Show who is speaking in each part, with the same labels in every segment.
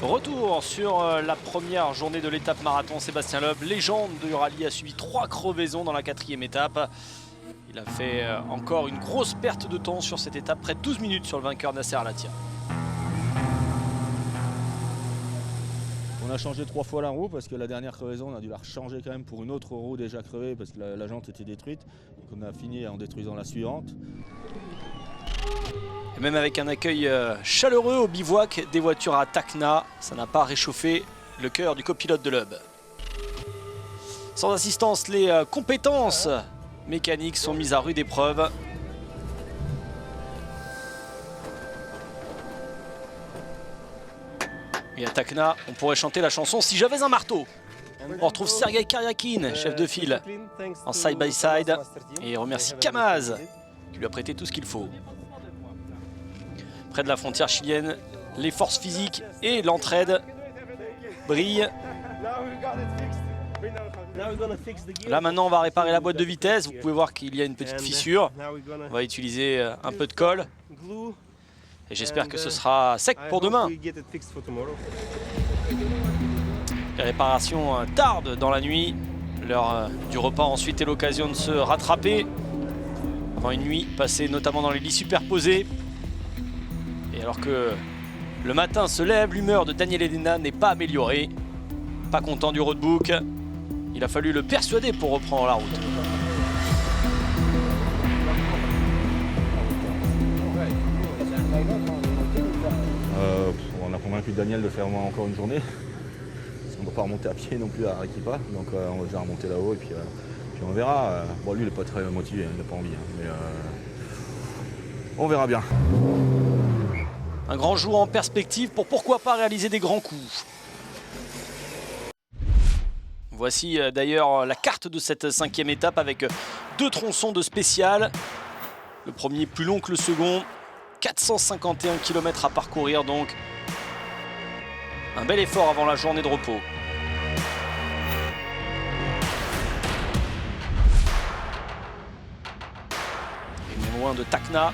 Speaker 1: Retour sur la première journée de l'étape marathon. Sébastien Loeb, légende du rallye, a subi 3 crevaisons dans la 4e étape. Il a fait encore une grosse perte de temps sur cette étape, près de 12 minutes sur le vainqueur Nasser Al-Attiyah.
Speaker 2: On a changé 3 fois la roue parce que la dernière crevaison, on a dû la rechanger quand même pour une autre roue déjà crevée parce que la jante était détruite. Donc on a fini en détruisant la suivante.
Speaker 1: Et même avec un accueil chaleureux au bivouac des voitures à Tacna, ça n'a pas réchauffé le cœur du copilote de Loeb. Sans assistance, les compétences mécaniques sont mises à rude épreuve. Et à Tacna, on pourrait chanter la chanson « Si j'avais un marteau ». On retrouve Sergei Karyakin, chef de file, en side-by-side, et remercie Kamaz, qui lui a prêté tout ce qu'il faut. Près de la frontière chilienne, les forces physiques et l'entraide brillent. Là maintenant on va réparer la boîte de vitesse. Vous pouvez voir qu'il y a une petite fissure. On va utiliser un peu de colle. Et j'espère que ce sera sec pour demain. Les réparations tardent dans la nuit. L'heure du repas ensuite est l'occasion de se rattraper. Avant une nuit passée notamment dans les lits superposés. Et alors que le matin se lève, l'humeur de Daniel Elena n'est pas améliorée. Pas content du roadbook. Il a fallu le persuader pour reprendre la route.
Speaker 2: On a convaincu Daniel de faire encore une journée. On ne doit pas remonter à pied non plus à Arequipa. Donc on va déjà remonter là-haut et puis on verra. Bon, lui il n'est pas très motivé, il n'a pas envie. Mais on verra bien.
Speaker 1: Un grand jour en perspective pour pourquoi pas réaliser des grands coups. Voici d'ailleurs la carte de cette 5e étape avec 2 tronçons de spécial. Le premier plus long que le second. 451 km à parcourir donc. Un bel effort avant la journée de repos. Et non loin de Tacna.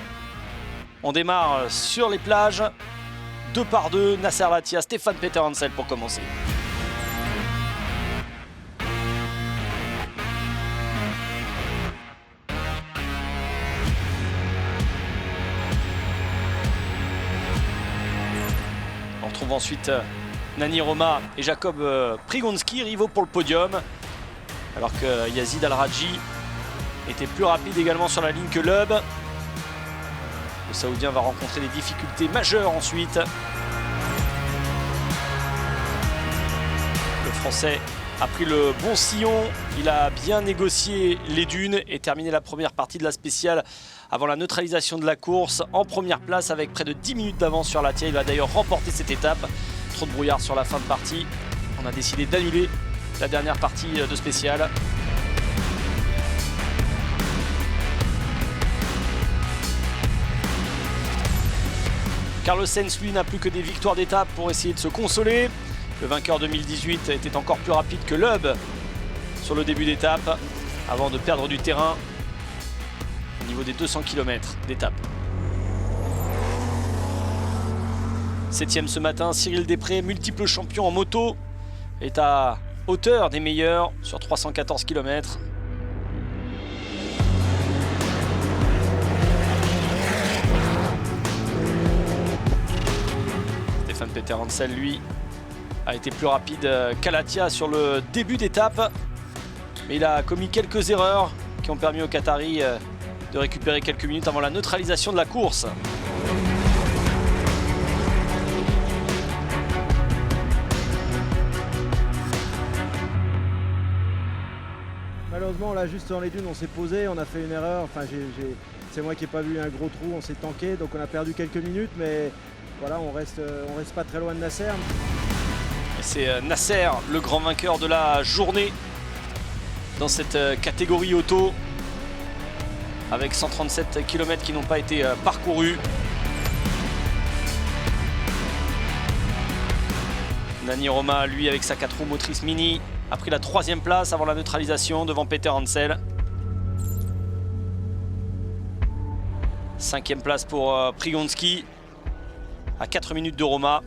Speaker 1: On démarre sur les plages, 2 par 2, Nasser Al-Attiyah, Stefan Peter Hansel pour commencer. On retrouve ensuite Nani Roma et Jacob Prigonski, rivaux pour le podium, alors que Yazid Al-Rajhi était plus rapide également sur la ligne que Loeb. Le Saoudien va rencontrer des difficultés majeures ensuite. Le Français a pris le bon sillon, il a bien négocié les dunes et terminé la première partie de la spéciale avant la neutralisation de la course en première place avec près de 10 minutes d'avance sur Al-Attiyah. Il va d'ailleurs remporter cette étape. Trop de brouillard sur la fin de partie. On a décidé d'annuler la dernière partie de spéciale. Carlos Sainz, lui, n'a plus que des victoires d'étape pour essayer de se consoler. Le vainqueur 2018 était encore plus rapide que Loeb sur le début d'étape, avant de perdre du terrain au niveau des 200 km d'étape. 7e ce matin, Cyril Després, multiple champion en moto, est à hauteur des meilleurs sur 314 km. Peter Hansel, lui, a été plus rapide qu'Al-Attiyah sur le début d'étape. Mais il a commis quelques erreurs qui ont permis aux Qataris de récupérer quelques minutes avant la neutralisation de la course.
Speaker 3: Malheureusement, là, juste dans les dunes, on s'est posé, on a fait une erreur. Enfin, c'est moi qui n'ai pas vu un gros trou, on s'est tanké, donc on a perdu quelques minutes, mais voilà, on reste pas très loin de Nasser.
Speaker 1: C'est Nasser, le grand vainqueur de la journée dans cette catégorie auto, avec 137 km qui n'ont pas été parcourus. Nani Roma, lui, avec sa 4 roues motrices mini, a pris la 3e place avant la neutralisation devant Peter Hansel. 5e place pour Prigonski, à 4 minutes de Roma.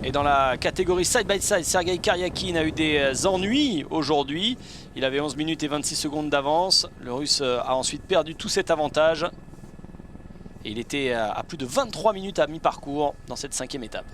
Speaker 1: Et dans la catégorie side-by-side, Sergei Karyakin a eu des ennuis aujourd'hui. Il avait 11 minutes et 26 secondes d'avance. Le Russe a ensuite perdu tout cet avantage. Et il était à plus de 23 minutes à mi-parcours dans cette 5e étape.